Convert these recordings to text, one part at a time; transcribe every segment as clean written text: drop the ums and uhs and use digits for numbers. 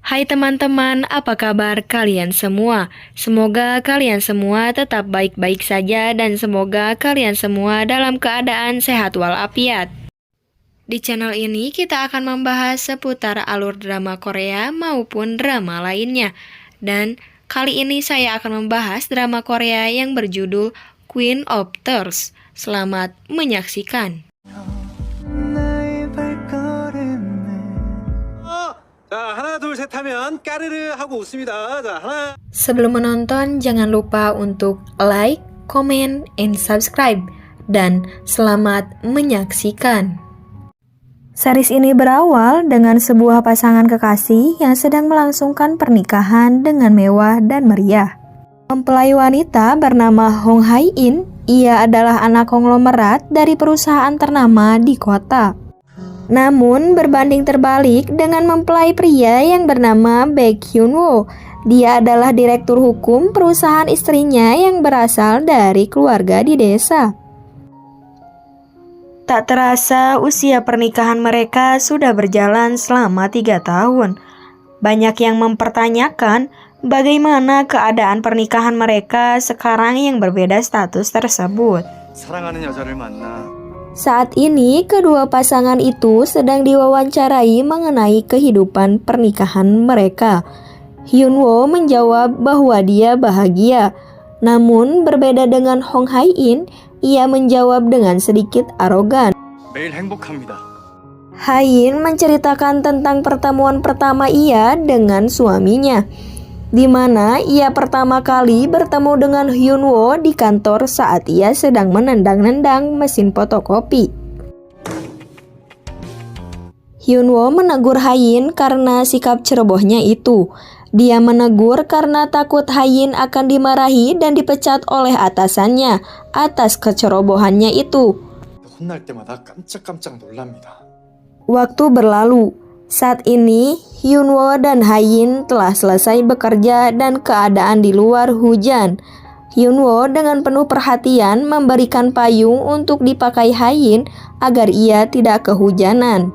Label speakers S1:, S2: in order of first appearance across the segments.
S1: Hai teman-teman, apa kabar kalian semua? Semoga kalian semua tetap baik-baik saja dan semoga kalian semua dalam keadaan sehat walafiat. Di channel ini kita akan membahas seputar alur drama Korea maupun drama lainnya. Dan kali ini saya akan membahas drama Korea yang berjudul Queen of Tears. Selamat menyaksikan.
S2: 자, 하나, 둘, 셋 하면 까르르 하고 웃습니다. 자, 하나.
S1: Sebelum menonton, jangan lupa untuk like, comment, and subscribe. Dan selamat menyaksikan. Series ini berawal dengan sebuah pasangan kekasih yang sedang melangsungkan pernikahan dengan mewah dan meriah. Mempelai wanita bernama Hong Hae-in, ia adalah anak konglomerat dari perusahaan ternama di kota. Namun berbanding terbalik dengan mempelai pria yang bernama Baek Hyun-woo. Dia adalah direktur hukum perusahaan istrinya yang berasal dari keluarga di desa. Tak terasa usia pernikahan mereka sudah berjalan selama 3 tahun. Banyak yang mempertanyakan bagaimana keadaan pernikahan mereka sekarang yang berbeda status tersebut.
S2: 사랑하는 여자를 만나.
S1: Saat ini, kedua pasangan itu sedang diwawancarai mengenai kehidupan pernikahan mereka. Hyun-woo menjawab bahwa dia bahagia. Namun, berbeda dengan Hong Hae-in, ia menjawab dengan sedikit arogan.
S2: 매일 행복합니다.
S1: Hae-in menceritakan tentang pertemuan pertama ia dengan suaminya, di mana ia pertama kali bertemu dengan Hyun-woo di kantor saat ia sedang menendang-nendang mesin fotokopi. Hyun-woo menegur Hae-in karena sikap cerobohnya itu. Dia menegur karena takut Hae-in akan dimarahi dan dipecat oleh atasannya atas kecerobohannya itu.
S2: 혼날 때마다 깜짝깜짝 놀랍니다.
S1: Waktu berlalu. Saat ini, Hyun-woo dan Hae-in telah selesai bekerja dan keadaan di luar hujan. Hyun-woo dengan penuh perhatian memberikan payung untuk dipakai Hae-in agar ia tidak kehujanan.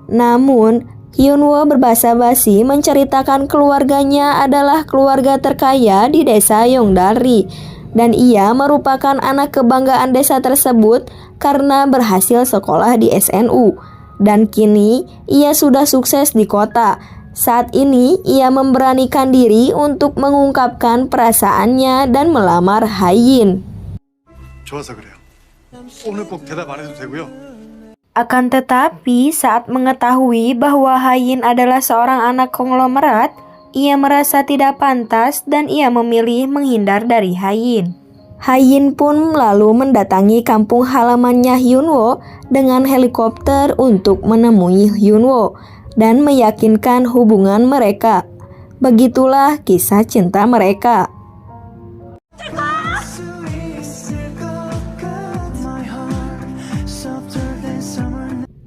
S1: Namun, Hyun-woo berbasa-basi menceritakan keluarganya adalah keluarga terkaya di desa Yongdalri dan ia merupakan anak kebanggaan desa tersebut karena berhasil sekolah di SNU. Dan kini ia sudah sukses di kota. Saat ini ia memberanikan diri untuk mengungkapkan perasaannya dan melamar Hae-in.
S2: 좋아서 그래요. 오늘 꼭 대답 안 해도 되고요.
S1: Akan tetapi saat mengetahui bahwa Hae-in adalah seorang anak konglomerat, ia merasa tidak pantas dan ia memilih menghindar dari Hae-in. Hae-in pun lalu mendatangi kampung halamannya Hyun-woo dengan helikopter untuk menemui Hyun-woo dan meyakinkan hubungan mereka. Begitulah kisah cinta mereka.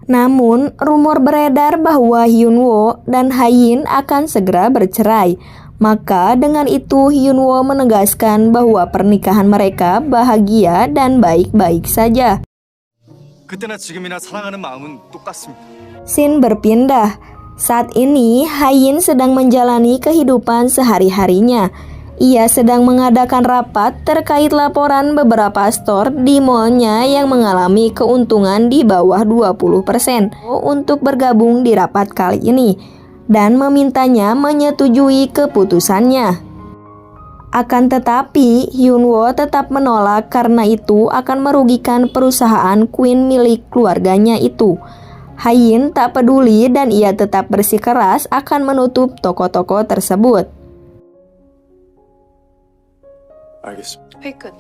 S1: Namun, rumor beredar bahwa Hyun-woo dan Hae-in akan segera bercerai. Maka dengan itu Hyun-woo menegaskan bahwa pernikahan mereka bahagia dan baik-baik saja.
S2: 그때나 지금이나 사랑하는 마음은 똑같습니다.
S1: Scene berpindah. Saat ini Hae-in sedang menjalani kehidupan sehari-harinya. Ia sedang mengadakan rapat terkait laporan beberapa store di mallnya yang mengalami keuntungan di bawah 20% untuk bergabung di rapat kali ini dan memintanya menyetujui keputusannya. Akan tetapi, Hyun-woo tetap menolak karena itu akan merugikan perusahaan Queen milik keluarganya itu. Hae-in tak peduli dan ia tetap bersikeras akan menutup toko-toko tersebut.
S2: 알겠습니다.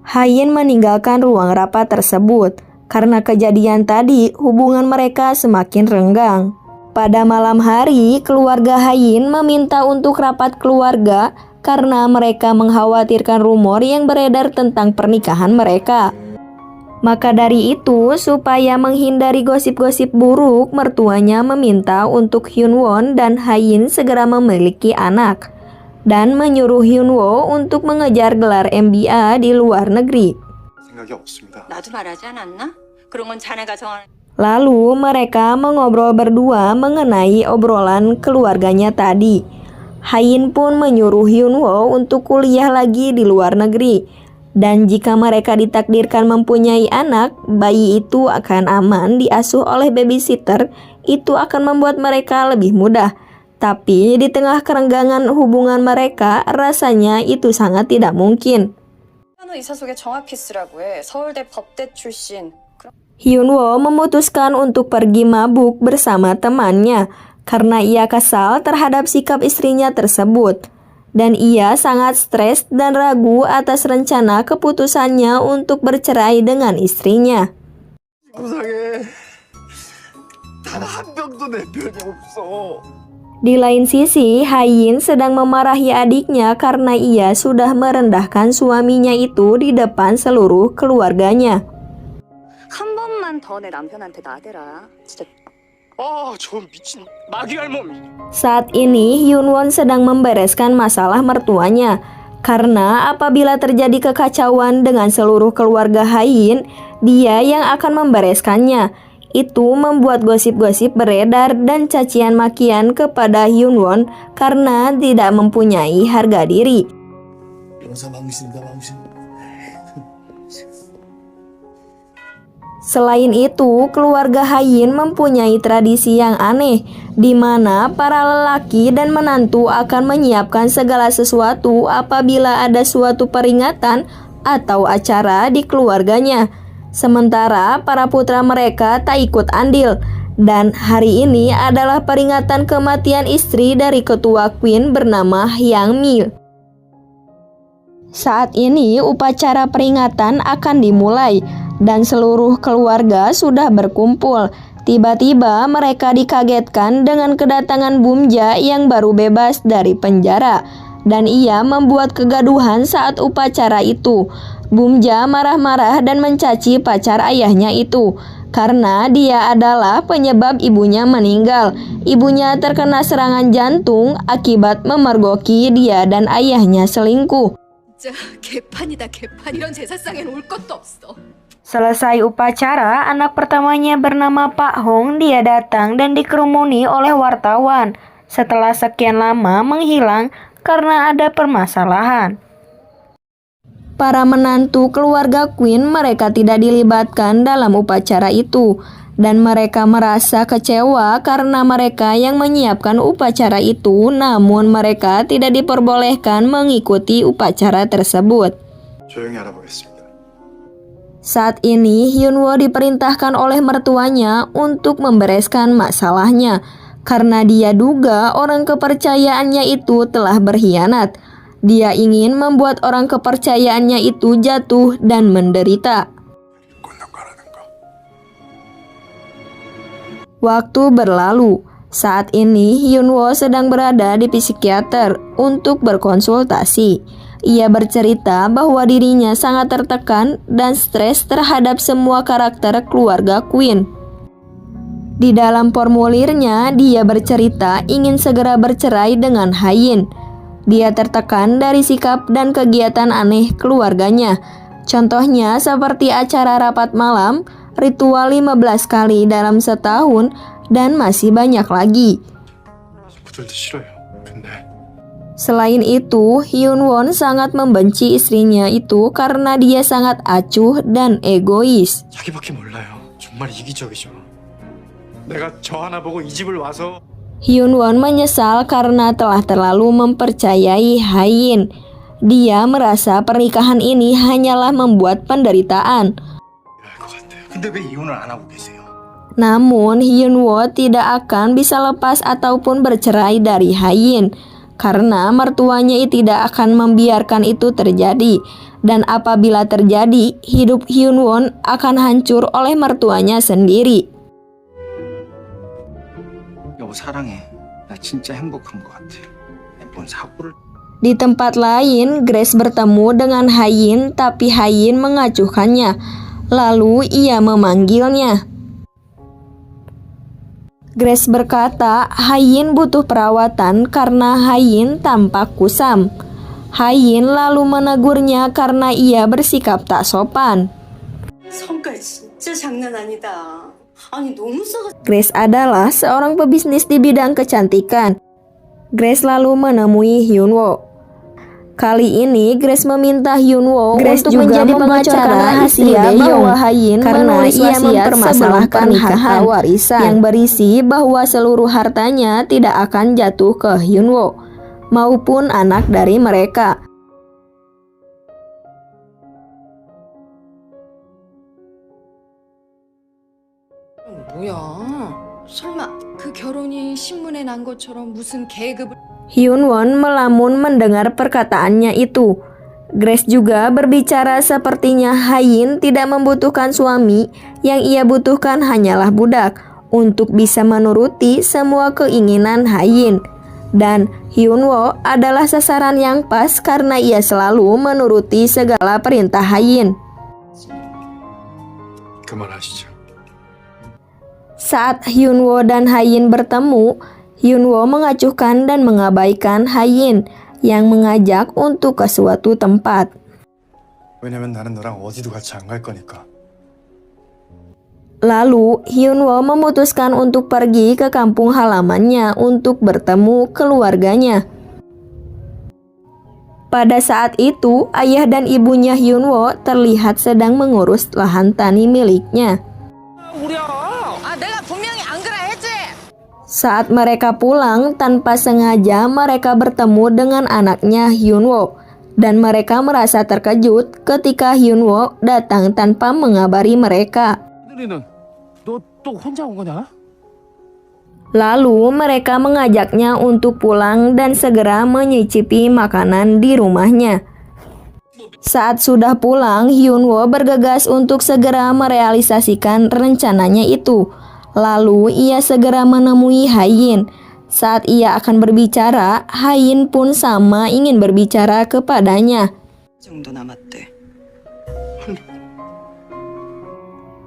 S1: Hae-in meninggalkan ruang rapat tersebut. Karena kejadian tadi, hubungan mereka semakin renggang. Pada malam hari, keluarga Hae-in meminta untuk rapat keluarga karena mereka mengkhawatirkan rumor yang beredar tentang pernikahan mereka. Maka dari itu, supaya menghindari gosip-gosip buruk, mertuanya meminta untuk Hyun-woo dan Hae-in segera memiliki anak dan menyuruh Hyun-woo untuk mengejar gelar MBA di luar negeri.
S2: 생각이 없습니다.
S3: 나도 말하지 않았나? 그런 건 자네가 정하는.
S1: Lalu mereka mengobrol berdua mengenai obrolan keluarganya tadi. Hayin pun menyuruh Hyunwoo untuk kuliah lagi di luar negeri. Dan jika mereka ditakdirkan mempunyai anak, bayi itu akan aman diasuh oleh babysitter. Itu akan membuat mereka lebih mudah. Tapi di tengah kerenggangan hubungan mereka, rasanya itu sangat tidak mungkin.
S3: 이사숙의 정학피스라고 해. 서울대 법대 출신.
S1: Hyunwoo memutuskan untuk pergi mabuk bersama temannya karena ia kesal terhadap sikap istrinya tersebut. Dan ia sangat stres dan ragu atas rencana keputusannya untuk bercerai dengan istrinya.
S2: 부상해. 단 한 병도 내 편이 없어.
S1: Di lain sisi, Hayin sedang memarahi adiknya karena ia sudah merendahkan suaminya itu di depan seluruh keluarganya.
S3: 한 번만 더 내 남편한테 나대라. 진짜.
S2: 저 미친 마귀 할멈.
S1: Saat ini, Hyunwon sedang membereskan masalah mertuanya. Karena apabila terjadi kekacauan dengan seluruh keluarga Hayin, dia yang akan membereskannya. Itu membuat gosip-gosip beredar dan cacian makian kepada Hyunwon karena tidak mempunyai harga diri. Selain itu, keluarga Hayin mempunyai tradisi yang aneh, di mana para lelaki dan menantu akan menyiapkan segala sesuatu apabila ada suatu peringatan atau acara di keluarganya. Sementara para putra mereka tak ikut andil. Dan hari ini adalah peringatan kematian istri dari ketua Queen bernama Hyang Mi. Saat ini upacara peringatan akan dimulai dan seluruh keluarga sudah berkumpul. Tiba-tiba mereka dikagetkan dengan kedatangan Bumja yang baru bebas dari penjara. Dan ia membuat kegaduhan saat upacara itu. Bumja marah-marah dan mencaci pacar ayahnya itu karena dia adalah penyebab ibunya meninggal. Ibunya terkena serangan jantung akibat memergoki dia dan ayahnya selingkuh.
S3: 진짜 개판이다 개판. 이런 제사상엔 올 것도 없어.
S1: Selesai upacara, anak pertamanya bernama Pak Hong dia datang dan dikerumuni oleh wartawan. Setelah sekian lama menghilang karena ada permasalahan. Para menantu keluarga Queen mereka tidak dilibatkan dalam upacara itu. Dan mereka merasa kecewa karena mereka yang menyiapkan upacara itu, namun mereka tidak diperbolehkan mengikuti upacara tersebut.
S2: 조용히 알아보겠습니다.
S1: Saat ini, Hyunwoo diperintahkan oleh mertuanya untuk membereskan masalahnya karena dia duga orang kepercayaannya itu telah berkhianat. Dia ingin membuat orang kepercayaannya itu jatuh dan menderita. Waktu berlalu. Saat ini, Hyunwoo sedang berada di psikiater untuk berkonsultasi. Ia bercerita bahwa dirinya sangat tertekan dan stres terhadap semua karakter keluarga Queen. Di dalam formulirnya, dia bercerita ingin segera bercerai dengan Hayin. Dia tertekan dari sikap dan kegiatan aneh keluarganya. Contohnya seperti acara rapat malam, ritual 15 kali dalam setahun, dan masih banyak lagi.
S2: 그들도 싫어요. 근데
S1: Selain itu, Hyunwon sangat membenci istrinya itu karena dia sangat acuh dan egois.
S2: 자기밖에 몰라요. 정말 이기적이죠. 내가 저 하나 보고 이 집을 와서
S1: Hyunwon menyesal karena telah terlalu mempercayai Hayin. Dia merasa pernikahan ini hanyalah membuat penderitaan.
S2: 할 것 같아요. 근데 왜 이혼을 안 하고 계세요?
S1: Namun, Hyunwoo tidak akan bisa lepas ataupun bercerai dari Hayin karena mertuanya tidak akan membiarkan itu terjadi. Dan apabila terjadi, hidup Hyunwon akan hancur oleh mertuanya sendiri.
S4: 여보 사랑해. 나 진짜 행복한 것 같아. 뭔 사고를.
S1: Di tempat lain, Grace bertemu dengan Hayin, tapi Hayin mengacuhkannya. Lalu ia memanggilnya. Grace berkata, Hayin butuh perawatan karena Hayin tampak kusam. Hayin lalu menegurnya karena ia bersikap tak sopan.
S3: 성깔 진짜 장난 아니다. 아니 너무 싸가.
S1: Grace adalah seorang pebisnis di bidang kecantikan. Grace lalu menemui Hyunwoo. Kali ini Grace meminta Hyunwoo untuk juga menjadi pengacara rahasia bahwa Hayin karena ia mempermasalahkan hak warisan yang berisi bahwa seluruh hartanya tidak akan jatuh ke Hyunwoo maupun anak dari mereka.
S5: 뭐야? 설마 그 결혼이 신문에 난 것처럼 무슨 계급을
S1: Hyunwoo melamun mendengar perkataannya itu. Grace juga berbicara sepertinya Hayin tidak membutuhkan suami, yang ia butuhkan hanyalah budak untuk bisa menuruti semua keinginan Hayin. Dan Hyunwoo adalah sasaran yang pas karena ia selalu menuruti segala perintah Hayin.
S2: 그만하시죠.
S1: Saat Hyunwoo dan Hayin bertemu, Hyunwoo mengacuhkan dan mengabaikan Hayin yang mengajak untuk ke suatu tempat.
S2: 왜냐면 나는 너랑 어디도 같이 안 갈 거니까.
S1: Lalu Hyunwoo memutuskan untuk pergi ke kampung halamannya untuk bertemu keluarganya. Pada saat itu, ayah dan ibunya Hyunwoo terlihat sedang mengurus lahan tani miliknya.
S5: 아, 내가 분명히 안 그래 했지?
S1: Saat mereka pulang, tanpa sengaja mereka bertemu dengan anaknya Hyunwoo. Dan mereka merasa terkejut ketika Hyunwoo datang tanpa mengabari mereka.
S6: 너또 혼자 온 거냐?
S1: Lalu mereka mengajaknya untuk pulang dan segera menyicipi makanan di rumahnya. Saat sudah pulang, Hyunwoo bergegas untuk segera merealisasikan rencananya itu. Lalu ia segera menemui Hayin. Saat ia akan berbicara, Hayin pun sama ingin berbicara kepadanya.
S3: 정도 남았대.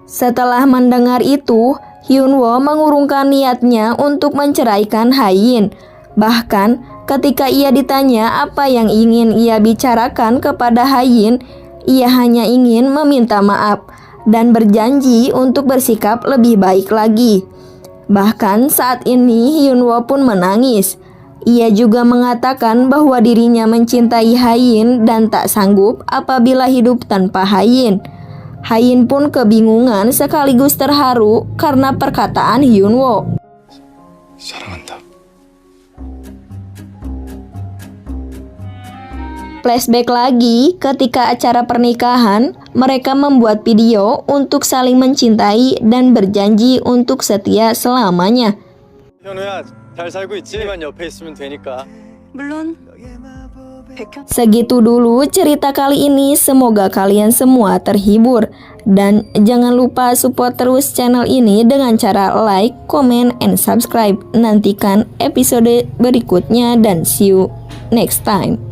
S1: Setelah mendengar itu, Hyunwoo mengurungkan niatnya untuk menceraikan Hayin. Bahkan ketika ia ditanya apa yang ingin ia bicarakan kepada Hayin, ia hanya ingin meminta maaf dan berjanji untuk bersikap lebih baik lagi. Bahkan saat ini Hyunwoo pun menangis. Ia juga mengatakan bahwa dirinya mencintai Hayin dan tak sanggup apabila hidup tanpa Hayin. Hayin pun kebingungan sekaligus terharu karena perkataan Hyunwoo.
S2: 사랑한다.
S1: Flashback lagi ketika acara pernikahan, mereka membuat video untuk saling mencintai dan berjanji untuk setia selamanya.
S2: 현우야, 잘 살고 있지만 옆에 있으면 되니까.
S3: 물론 백현
S1: Segitu dulu cerita kali ini, semoga kalian semua terhibur. Dan jangan lupa support terus channel ini dengan cara like, comment, and subscribe. Nantikan episode berikutnya dan see you next time.